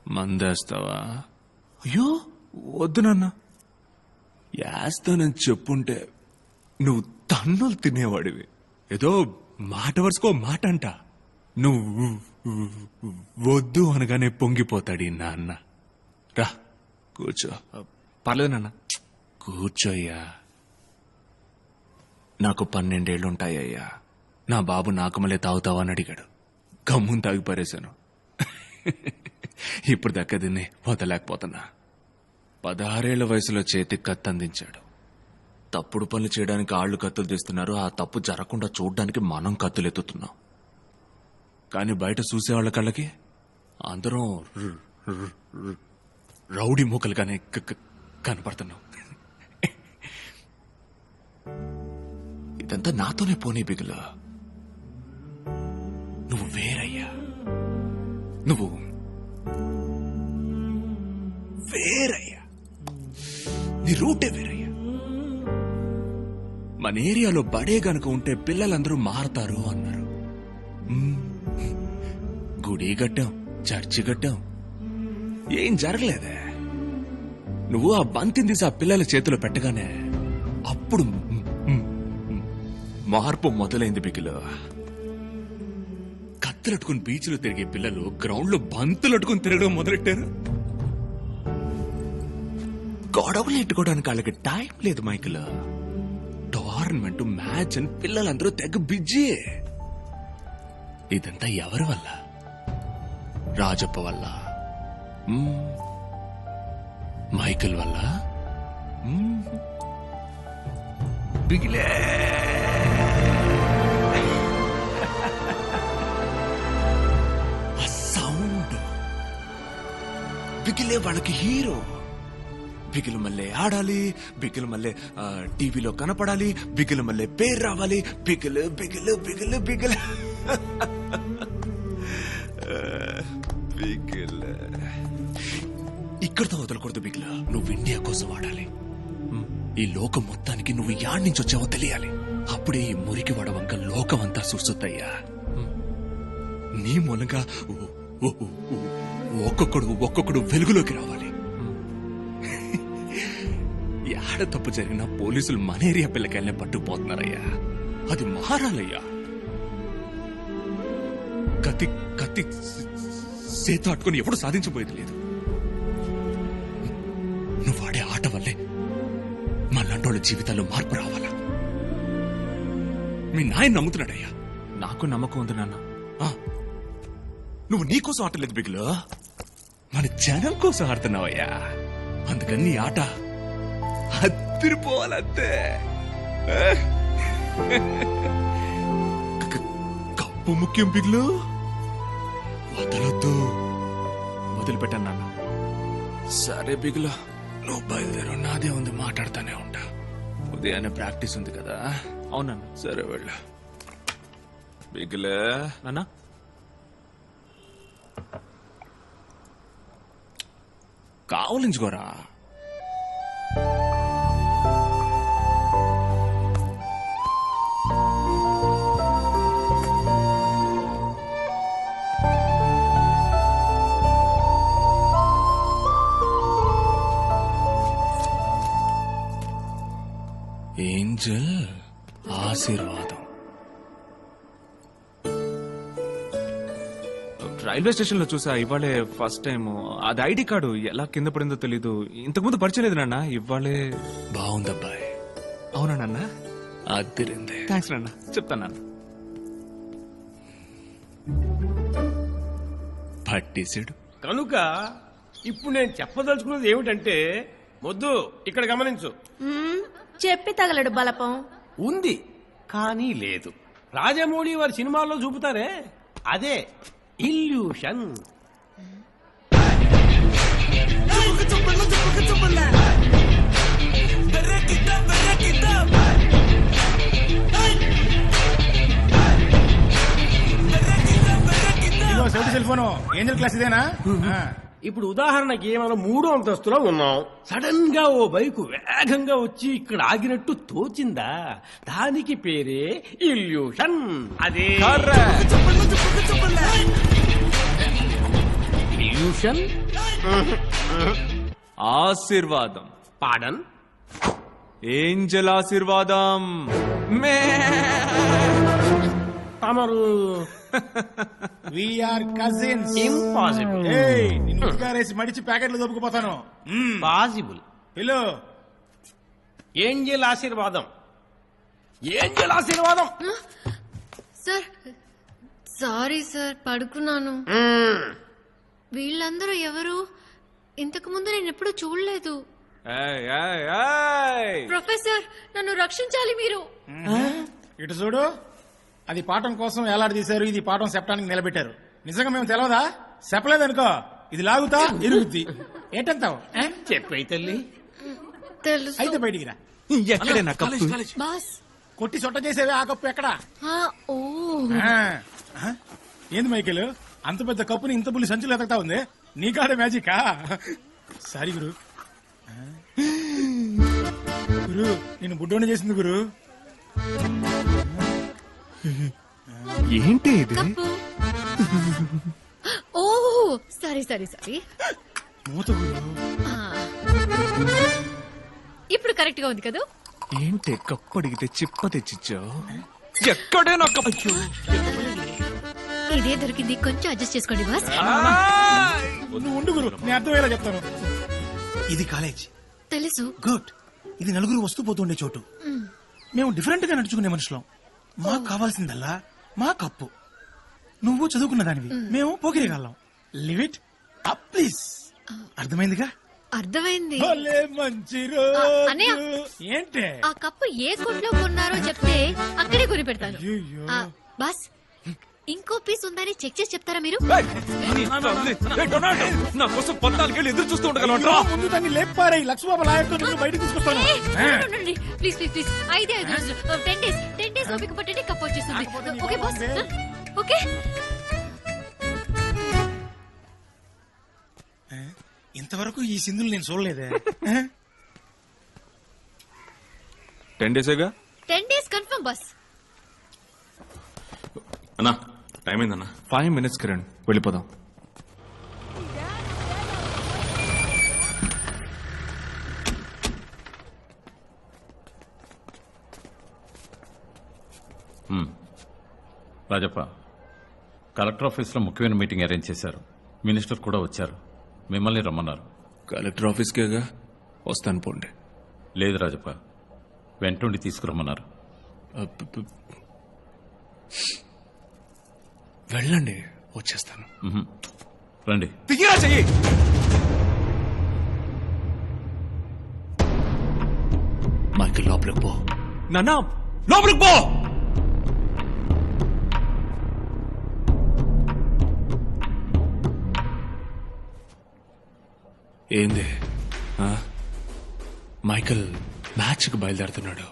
మందేస్తావా? అయ్యో వద్దు నాన్న. వేస్తానని చెప్పుంటే నువ్వు తన్నులు తినేవాడివి. ఏదో మాట వరుసుకో మాట అంట. నువ్వు వద్దు అనగానే పొంగిపోతాడు ఈ నాన్న. రా కూర్చో. పర్లేదు నాన్న. కూర్చోయ్యా. నాకు 12 ఏళ్లుంటాయ్యా. నా బాబు నాకు మళ్ళీ తాగుతావా అని అడిగాడు. గమ్మును తాగి పారేశాను. ఇప్పుడు దక్క దీన్ని వదలేకపోతున్నా. 16 ఏళ్ల వయసులో చేతికి కత్తి అందించాడు. తప్పుడు పనులు చేయడానికి ఆళ్లు కత్తులు తీస్తున్నారు. ఆ తప్పు జరగకుండా చూడ్డానికి మనం కత్తులు ఎత్తుతున్నాం. కానీ బయట చూసేవాళ్ల కళ్ళకి అందరం రౌడీ మూకలుగానే కనపడుతున్నాం. ఇదంతా నాతోనే పోనీ బిగులు. నువ్వు వేరయ్యా. నువ్వు వేరయ్యా. నీ రూటే వేరయ్యా. మన ఏరియాలో బడే గనుక ఉంటే పిల్లలందరూ మారతారు అన్నారు. గుడి కట్టాం, చర్చి కట్టాం, ఏం జరగలేదే. నువ్వు ఆ బంతిని తీసి ఆ పిల్లల చేతిలో పెట్టగానే అప్పుడు మార్పు మొదలైంది బిగులు. కత్తులట్టుకుని బీచ్లో తిరిగే పిల్లలు గ్రౌండ్ లో బంతులట్టుకుని తిరగడం మొదలెట్టారు. గొడవలు ఎట్టుకోవడానికి వాళ్ళకి టైం లేదు మైకిల్. టోర్నమెంట్ మ్యాచ్ అని పిల్లలందరూ తెగ బిజీ. ఇదంతా ఎవరి వల్ల? రాజప్ప వల్ల, మైకిల్ వల్ల, బిగిలే. ఆ సౌండ్ బిగిలే వాళ్ళకి హీరో. బిగిలు మళ్ళీ ఆడాలి, బిగిలు మళ్ళీ టీవీలో కనపడాలి, బిగిలు మళ్ళీ పేరు రావాలి. బిగిలు బిగిలు బిగిలు బిగిలు బిగిలు. ఇక్కడితో వదలకూడదు బిగిలు. నువ్వు ఇండియా కోసం ఆడాలి. ఈ లోకం మొత్తానికి నువ్వు యాడ్ నుంచి వచ్చావో తెలియాలి. అప్పుడే ఈ మురికి వడవంక లోకం అంతా చూస్తుందయ్యా. నీ మూలంగా ఒక్కొక్కడు వెలుగులోకి రావాలి. ఆడ తప్పు జరిగినా పోలీసులు మన ఏరియా పిల్లకాయలనే పట్టుకుపోతున్నారయ్యా. అది మారాలయ్యా. కత్తి కత్తి చేత అట్టుకుని ఎప్పుడు సాధించబోయేది లేదు. నువ్వు ఆడే ఆట వల్లే మళ్ళంటోళ్ళ జీవితాల్లో మార్పు రావాలా. మీ నాయన నమ్ముతున్నాడయ్యా. నాకు నమ్మకం ఉంది నాన్న. నువ్వు నీకోసం ఆటలేదు బిగులు, మన జనం కోసం ఆడుతున్నావయ్యా. అందుకని నీ ఆట అదిరిపోవాలంతే. కప్పు ముఖ్యం బిగులు, వదలొద్దు. వదిలిపెట్టాను నాన్న. సరే బిగులు, నువ్వు బయలుదేరు. నాదే ఉంది, మాట్లాడుతూనే ఉంటా. ఉదయాన్నే ప్రాక్టీస్ ఉంది కదా. అవునన్నా. సరే వెళ్ళు బిగులే. నాన్న కావలించుకోరా. ఏంజల్ ఆశీర్వాదం. రైల్వే స్టేషన్ లో చూసా ఇవాళే ఫస్ట్ టైం. అది ఐడి కార్డు ఎలా కింద పడిందో తెలీదు. ఇంతకుముందు పరిచయం లేదు నాన్న. ఇవాళే బాగుందబ్బాయి. అవునా నాన్న? అదిరింది. థ్యాంక్స్ నాన్న. చెప్తాను నాన్న. పట్టేసాడు కనుక ఇప్పుడు నేను చెప్పదలుచుకున్నది ఏమిటంటే, మొద్దు ఇక్కడ గమనించు. చెప్పి తగలడు బలపం ఉంది కానీ లేదు. రాజమౌళి వారి సినిమాల్లో చూపుతారే, అదే illusion. Cell phone Angel class ఇదేనా? ఇప్పుడు ఉదాహరణకి మనం 3వ అంతస్తులో ఉన్నాం. సడన్ గా ఓ బైకు వేగంగా వచ్చి ఇక్కడ ఆగినట్టు తోచిందా, దానికి పేరే ఇల్యూషన్. అదే సొల్యూషన్ ఆశీర్వాదం. పాడన్ ఏంజల్ ఆశీర్వాదం. మే తమరు వీఆర్ కజిన్స్. ఇంపాసిబుల్. నిన్ను ఉతికారేసి మడిచి ప్యాకెట్లు దొబ్బుకుపోతాను. పాసిబుల్. పిలు. ఏంజల్ ఆశీర్వాదం. ఏంజల్ ఆశీర్వాదం. సార్ సారీ సార్, పడుకున్నాను. వీళ్ళందరూ ఎవరు? ఇంతకు ముందు నేను ఎప్పుడూ చూడలేదు. ఏయ్, ఏయ్, ఏయ్. ప్రొఫెసర్, నన్ను రక్షించాలి మీరు. ఇటు చూడు, అది పాఠం కోసం ఎలాడదీశారు, ఇది పాఠం చెప్పడానికి నిలబెట్టారు. నిజంగా మేము తెలవదా? చెప్పలేదనుకో, ఇది లాగుతా ఇరుగుద్ది. ఏంటంటావు? చెప్పే తల్లి. తెలుసు. అయితే బయటికి రా. ఎక్కడే నా కప్పు? బాస్. కొట్టి సొట్ట చేసేవి ఆ కప్పు ఎక్కడా? ఆ, ఓ ఏంది మైకేల్, అంత పెద్ద కప్పుని ఇంత బుల్లి సంచులు ఎతకతా ఉంది. నీ కాడే మ్యాజికా? సారీ గురు. గురు, నేను బుడ్డోని చేసింది గురు. ఏంటి ఇది? కప్పు. ఓ సారీ సారీ సారీ. మూత గురు. ఇప్పుడు కరెక్ట్ గా ఉంది కదా? ఏంటి కప్పు అడిగితే చిప్ప తెచ్చిచ్చావు? ఎక్కడే నా కప్పు? ఇదే దొరికింది, కొంచెం అడ్జస్ట్ చేసుకోండి బాస్. నువ్వు ఉండు గురు, నేను అర్థమయ్యేలా చెప్తాను. ఇది కాలేజ్. తెలుసు. గుడ్. ఇది నలుగురు వస్తూ పోతుండే చోటు. మేము డిఫరెంట్ గా నడుచుకునే మనుషులం. మాకు కావాల్సిందల్లా మా కప్పు. నువ్వు చదువుకున్న దానివి, మేము పోకిరిగాళ్ళం. Live it up please. అర్థమైందిగా? అర్థమైంది. భలే మంచి అన్నయ్య. రోజు. ఏంటే? ఆ కప్పు ఏ కొట్లో కొన్నారో చెప్తే అక్కడే కొని పెడతాను. అయ్యయ్యో. బాస్, ఇంకో పీస్ ఉందని చెక్ చేసి చెప్తారా మీరు? నా కోసం 14 ఏళ్ళు ఎదురు చూస్తూ ఉండగలరా? ముందు దాన్ని లేపారే, లక్ష్మీబాబు లాయర్తో నిన్ను బయటకు తీసుకొస్తాను. ప్లీజ్ ప్లీజ్ ప్లీజ్, 5 రోజులు, 10 డేస్ ఓపిక పట్టండి, కప్పు వచ్చేస్తుంది. Okay boss, okay. ఇంతవరకు ఈ సింధులు నేను చూడలేదే. 10 డేసేగా. 10 డేస్ కన్ఫర్మ్ బాస్. అన్నా టైం అయిందన్నా. 5 minutes కిరణ్, వెళ్ళిపోదాం. రాజప్ప, కలెక్టర్ ఆఫీస్లో ముఖ్యమైన మీటింగ్ అరేంజ్ చేశారు. మినిస్టర్ కూడా వచ్చారు. మిమ్మల్ని రమ్మన్నారు. కలెక్టర్ ఆఫీస్కేగా, వస్తాను పోండి. లేదు రాజప్ప, వెంటుండి తీసుకురమ్మన్నారు. వెళ్ళండి, వచ్చేస్తాను. రండి. దిగిరా చెయ్యి. మైకిల్ లోపలికి పో. నాన్న లోపలికి పో. ఏంది ఆ? మైకిల్ మ్యాచ్కి బయలుదేరుతున్నాడు.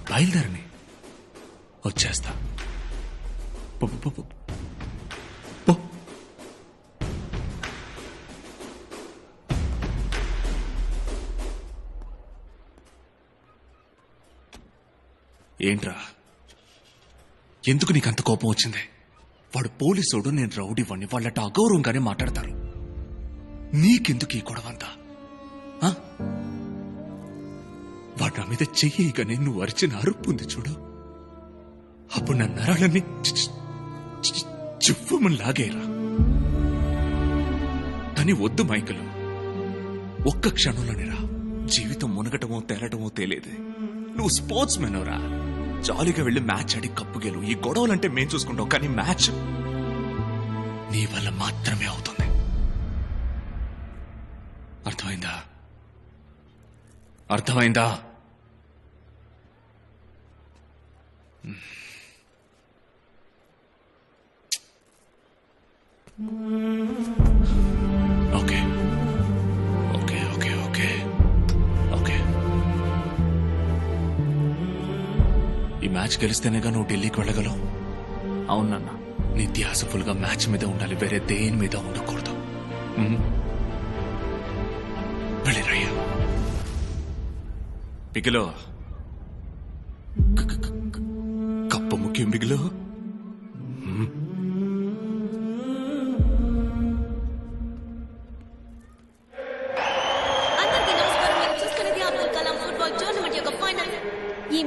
బయలుదేరని, వచ్చేస్తా. పో, పో, పో, పో. ఏంట్రా, ఎందుకు నీకంత కోపం వచ్చింది? వాడు పోలీసోడు, నేను రౌడీవాణ్ణి. వాళ్ళట అగౌరవంగానే మాట్లాడతారు. నీకెందుకు ఈ గొడవంతా? వాడు నా మీద చెయ్యగానే నువ్వు అరిచిన అరుపు ఉంది చూడు, అప్పుడు నా నరాలన్నీ చువ్వమని లాగేరా. కానీ వద్దు మైకలు, ఒక్క క్షణంలోనే రా. జీవితం మునగటమో తేలటమో తేలేదే. నువ్వు స్పోర్ట్స్ మెన్ రా. జాలీగా వెళ్ళి మ్యాచ్ ఆడి కప్పు గెలు. ఈ గొడవలంటే మేం చూసుకుంటాం, కానీ మ్యాచ్ నీ వల్ల మాత్రమే అవుతుంది. అర్థమైందా? అర్థమైందా? Okay okay okay okay okay. ఈ మ్యాచ్ గెలిస్తేనేగా నువ్వు ఢిల్లీకి వెళ్ళగలవు. అవునన్నా. నీ ధ్యాస ఫుల్ గా మ్యాచ్ మీద ఉండాలి, వేరే దేని మీద ఉండకూడదు. వెళ్ళిరయ్యా. బిగిలో కప్పు ముఖ్యం. బిగిలో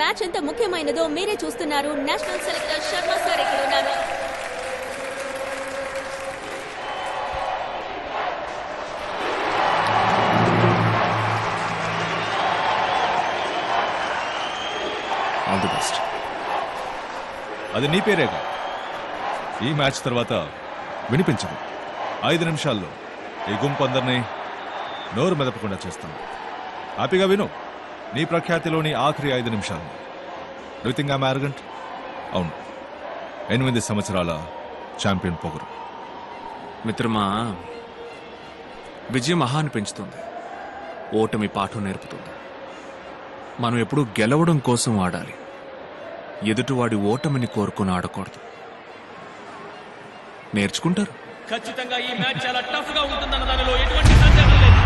మ్యాచ్ ఎంత ముఖ్యమైనదో మీరే చూస్తున్నారు. నేషనల్ సెలెక్టర్ శర్మ సార్ ఇక్కడ ఉన్నారు. All the best. అది నీ పేరేగా. ఈ మ్యాచ్ తర్వాత వినిపించదు. 5 నిమిషాల్లో ఈ గుంపు అందరినీ నోరు మెదపకుండా చేస్తాను. హ్యాపీగా విను. నీ ప్రఖ్యాతిలోని ఆఖరి 5 నిమిషాలు. Do think I'm arrogant? అవును, 8 సంవత్సరాల ఛాంపియన్ పొగరు. మిత్రమా, విజయం మహాన్ని పెంచుతుంది, ఓటమి పాఠం నేర్పుతుంది. మనం ఎప్పుడూ గెలవడం కోసం ఆడాలి, ఎదుటివాడి ఓటమిని కోరుకుని ఆడకూడదు. నేర్చుకుంటారు. ఖచ్చితంగా ఈ మ్యాచ్ చాలా టఫ్ గా ఉంటుందన్న దానిలో ఎటువంటి సందేహం లేదు.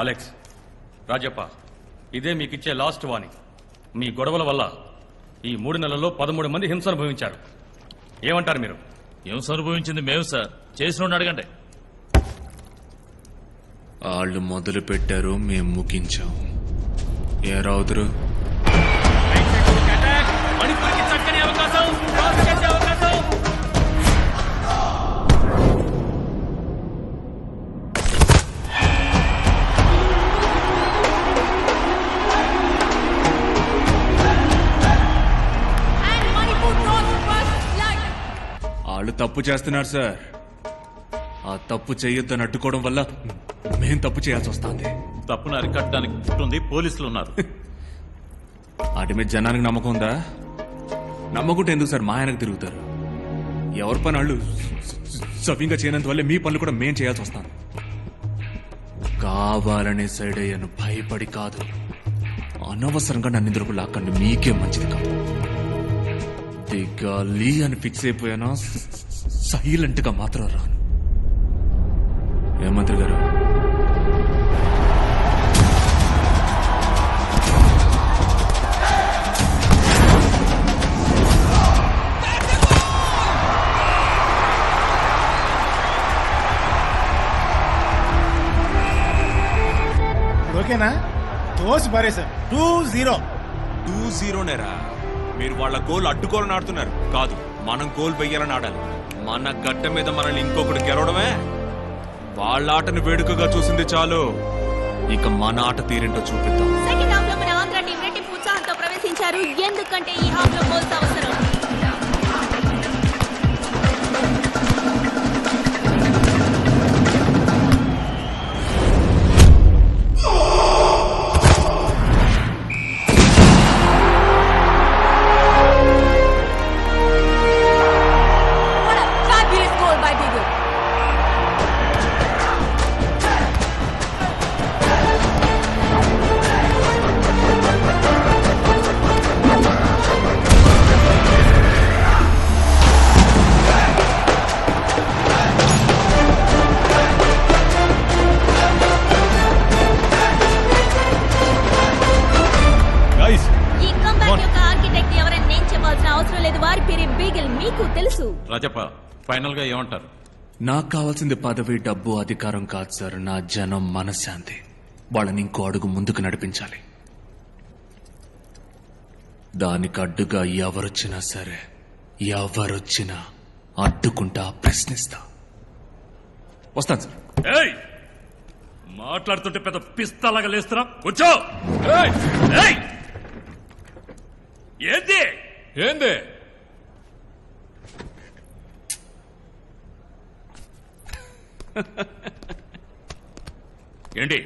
అలెక్స్, రాజప్ప, ఇదే మీకిచ్చే లాస్ట్ వార్నింగ్. మీ గొడవల వల్ల ఈ 3 నెలల్లో 13 మంది హింస అనుభవించారు. ఏమంటారు మీరు? హింస అనుభవించింది మేము సార్, చేసిన అడగండి. వాళ్ళు మొదలు పెట్టారు, మేము ముగించాం. ఏ రావుతురు? మణిపూర్కి చక్కని అవకాశం, పాస్ చేసే అవకాశం. వాళ్ళు తప్పు చేస్తున్నారు సార్. ఆ తప్పు చేయొద్దని అడ్డుకోవడం వల్ల మేం తప్పు చేయాల్సి వస్తుంది. తప్పును అరికట్టడానికి ఉంటుంది పోలీసులు ఉన్నారు. వాటి మీద జనానికి నమ్మకం ఉందా? నమ్మకుంటే ఎందుకు సార్ మా ఆయనకు తిరుగుతారు? ఎవరి పని వాళ్ళు సవ్యంగా చేయనంత వల్లే మీ పనులు కూడా మేం చేయాల్సి వస్తాను. కావాలనే సైడ్ అయ్యాను, భయపడి కాదు. అనవసరంగా నన్ను ఇందుకు లాక్కండి, మీకే మంచిది కాదు. దిగాలి అని ఫిక్స్ అయిపోయానా సైలెంట్ గా మాత్రం రాను. ఏమంత్రి గారు? ఓకేనా? తోసి పారేశారు. 2-0. 2-0 నేరా? మీరు వాళ్ళ గోల్ అడ్డుకోవాలని ఆడుతున్నారు కాదు, మనం గోల్ వెయ్యాలని ఆడాలి. మన గడ్డ మీద మనల్ని ఇంకొకటి గెలవడమే. వాళ్ళ ఆటను వేడుకగా చూసింది చాలు, ఇక మన ఆట తీరేంటో చూపిద్దాం. సెకండ్ హాఫ్ లో మన ఆంధ్ర టీం రెట్టింపు ఉత్సాహంతో ప్రవేశించారు, ఎందుకంటే ఈ హాఫ్ లో గోల్స్ అవసరం. రాజప్ప, ఫైనల్ గా ఏమంటారు? నాకు కావాల్సింది పదవి, డబ్బు, అధికారం కాదు సార్. నా జనం మనశ్శాంతి. వాళ్ళని ఇంకో అడుగు ముందుకు నడిపించాలి. దానికి అడ్డుగా ఎవరొచ్చినా సరే, ఎవరొచ్చినా అడ్డుకుంటా, ప్రశ్నిస్తా. వస్తాను సార్. ఏయ్, మాట్లాడుతుంటే పెద్ద పిస్తాలాగా లేస్తున్నా. కూర్చో. ఏంది ఏంది? ఏంటి